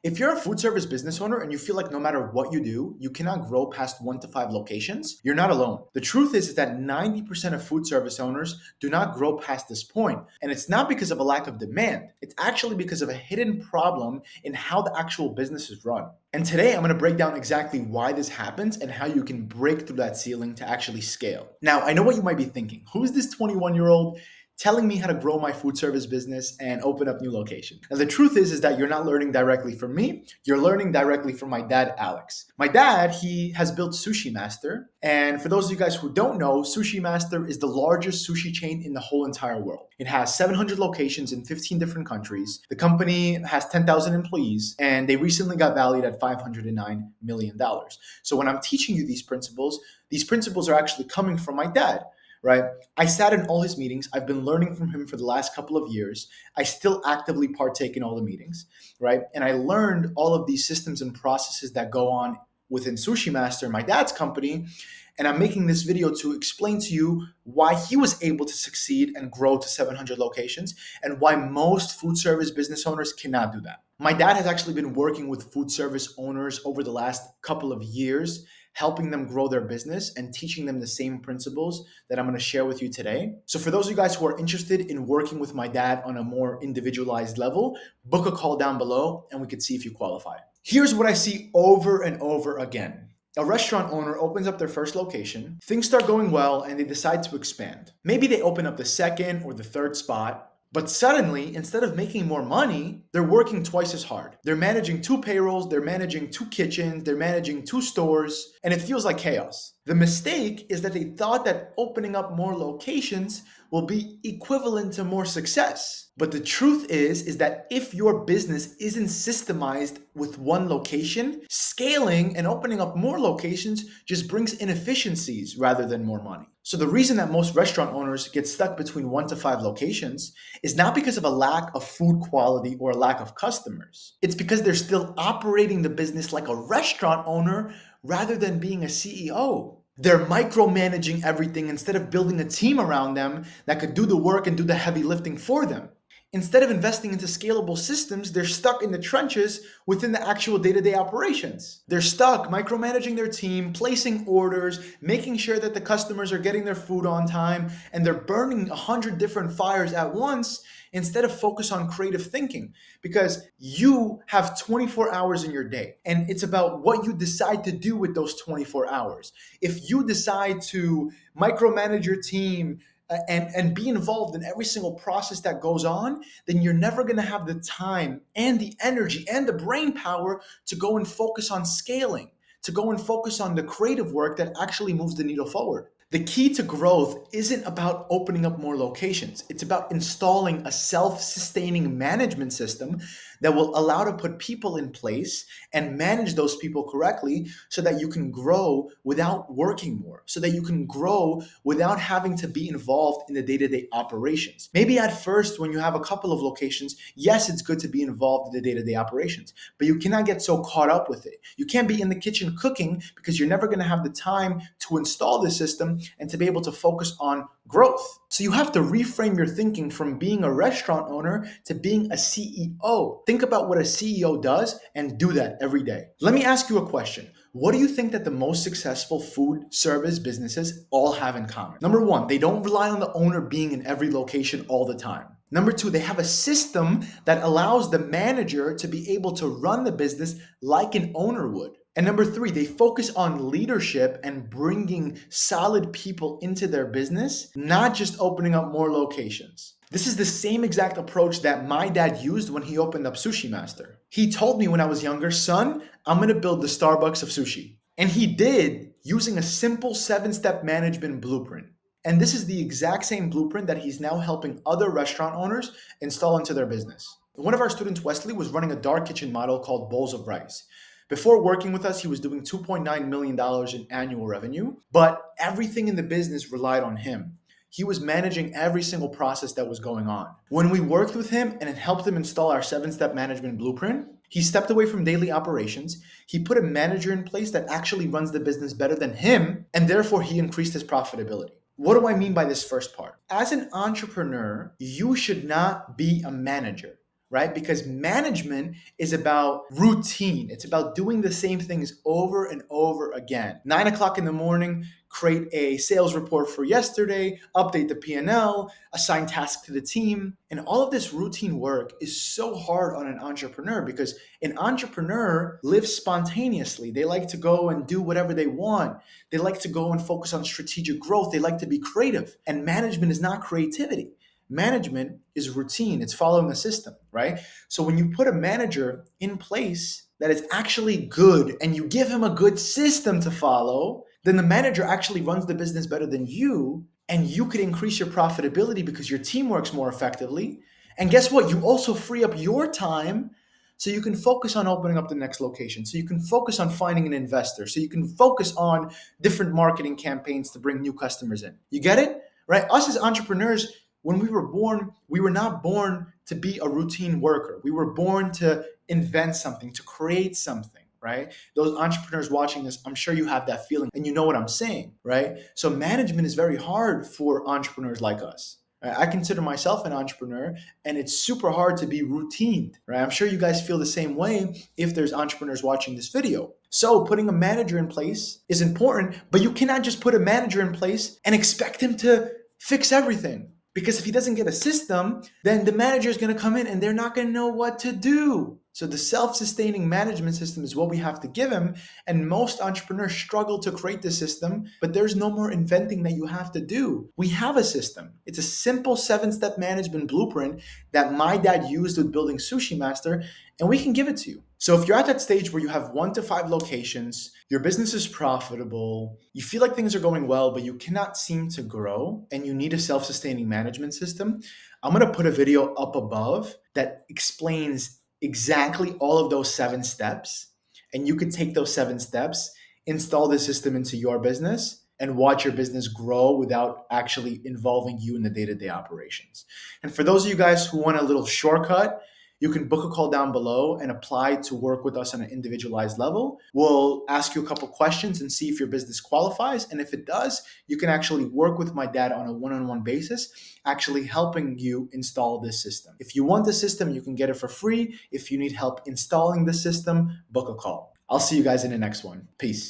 If you're a food service business owner and you feel like no matter what you do, you cannot grow past 1 to 5 locations, you're not alone. The truth is that 90% of food service owners do not grow past this point. And it's not because of a lack of demand, it's actually because of a hidden problem in how the actual business is run. And today I'm going to break down exactly why this happens and how you can break through that ceiling to actually scale. Now, I know what you might be thinking. Who's this 21-year-old telling me how to grow my food service business and open up new locations? Now, the truth is that you're not learning directly from me. You're learning directly from my dad, Alex. My dad, he has built Sushi Master. And for those of you guys who don't know, Sushi Master is the largest sushi chain in the whole entire world. It has 700 locations in 15 different countries. The company has 10,000 employees, and they recently got valued at $509 million. So when I'm teaching you these principles are actually coming from my dad, right? I sat in all his meetings. I've been learning from him for the last couple of years. I still actively partake in all the meetings, right? And I learned all of these systems and processes that go on within Sushi Master, my dad's company. And I'm making this video to explain to you why he was able to succeed and grow to 700 locations and why most food service business owners cannot do that. My dad has actually been working with food service owners over the last couple of years, helping them grow their business and teaching them the same principles that I'm going to share with you today. So for those of you guys who are interested in working with my dad on a more individualized level, book a call down below and we could see if you qualify. Here's what I see over and over again. A restaurant owner opens up their first location, things start going well, and they decide to expand. Maybe they open up the second or the third spot, but suddenly, instead of making more money, they're working twice as hard. They're managing 2 payrolls, they're managing 2 kitchens, they're managing 2 stores, and it feels like chaos. The mistake is that they thought that opening up more locations will be equivalent to more success. But the truth is that if your business isn't systemized with one location, scaling and opening up more locations just brings inefficiencies rather than more money. So the reason that most restaurant owners get stuck between 1 to 5 locations is not because of a lack of food quality or a lack of customers. It's because they're still operating the business like a restaurant owner rather than being a CEO. They're micromanaging everything instead of building a team around them that could do the work and do the heavy lifting for them. Instead of investing into scalable systems, they're stuck in the trenches within the actual day-to-day operations. They're stuck micromanaging their team, placing orders, making sure that the customers are getting their food on time, and they're burning 100 different fires at once instead of focus on creative thinking, because you have 24 hours in your day and it's about what you decide to do with those 24 hours. If you decide to micromanage your team, and be involved in every single process that goes on, then you're never going to have the time and the energy and the brain power to go and focus on scaling, to go and focus on the creative work that actually moves the needle forward. The key to growth isn't about opening up more locations. It's about installing a self-sustaining management system that will allow to put people in place and manage those people correctly so that you can grow without working more, so that you can grow without having to be involved in the day-to-day operations. Maybe at first, when you have a couple of locations, yes, it's good to be involved in the day-to-day operations, but you cannot get so caught up with it. You can't be in the kitchen cooking because you're never going to have the time to install the system and to be able to focus on growth. So you have to reframe your thinking from being a restaurant owner to being a CEO. Think about what a CEO does and do that every day. Let me ask you a question. What do you think that the most successful food service businesses all have in common? Number 1, they don't rely on the owner being in every location all the time. Number 2, they have a system that allows the manager to be able to run the business like an owner would. And number 3, they focus on leadership and bringing solid people into their business, not just opening up more locations. This is the same exact approach that my dad used when he opened up Sushi Master. He told me when I was younger, son, I'm going to build the Starbucks of sushi. And he did, using a simple 7-step management blueprint. And this is the exact same blueprint that he's now helping other restaurant owners install into their business. One of our students, Wesley, was running a dark kitchen model called Bowls of Rice. Before working with us, he was doing $2.9 million in annual revenue, but everything in the business relied on him. He was managing every single process that was going on. When we worked with him and it helped him install our 7-step management blueprint, he stepped away from daily operations. He put a manager in place that actually runs the business better than him, and therefore he increased his profitability. What do I mean by this first part? As an entrepreneur, you should not be a manager. right? Because management is about routine. It's about doing the same things over and over again. 9 o'clock in the morning, create a sales report for yesterday, update the P&L, assign tasks to the team. And all of this routine work is so hard on an entrepreneur because an entrepreneur lives spontaneously. They like to go and do whatever they want. They like to go and focus on strategic growth. They like to be creative. And management is not creativity. Management is routine. It's following a system, right? So when you put a manager in place that is actually good and you give him a good system to follow, then the manager actually runs the business better than you, and you could increase your profitability because your team works more effectively. And guess what? You also free up your time so you can focus on opening up the next location. So you can focus on finding an investor. So you can focus on different marketing campaigns to bring new customers in. You get it? Right? Us as entrepreneurs, when we were born, we were not born to be a routine worker. We were born to invent something, to create something, right? Those entrepreneurs watching this, I'm sure you have that feeling and you know what I'm saying, right? So management is very hard for entrepreneurs like us. Right? I consider myself an entrepreneur and it's super hard to be routined, right? I'm sure you guys feel the same way if there's entrepreneurs watching this video. So putting a manager in place is important, but you cannot just put a manager in place and expect him to fix everything. Because if he doesn't get a system, then the manager is going to come in and they're not going to know what to do. So the self-sustaining management system is what we have to give him. And most entrepreneurs struggle to create the system, but there's no more inventing that you have to do. We have a system. It's a simple 7-step management blueprint that my dad used with building Sushi Master, and we can give it to you. So if you're at that stage where you have 1 to 5 locations, your business is profitable, you feel like things are going well, but you cannot seem to grow, and you need a self-sustaining management system, I'm going to put a video up above that explains exactly all of those 7 steps. And you can take those 7 steps, install the system into your business, and watch your business grow without actually involving you in the day-to-day operations. And for those of you guys who want a little shortcut, you can book a call down below and apply to work with us on an individualized level. We'll ask you a couple questions and see if your business qualifies. And if it does, you can actually work with my dad on a one-on-one basis, actually helping you install this system. If you want the system, you can get it for free. If you need help installing the system, book a call. I'll see you guys in the next one. Peace.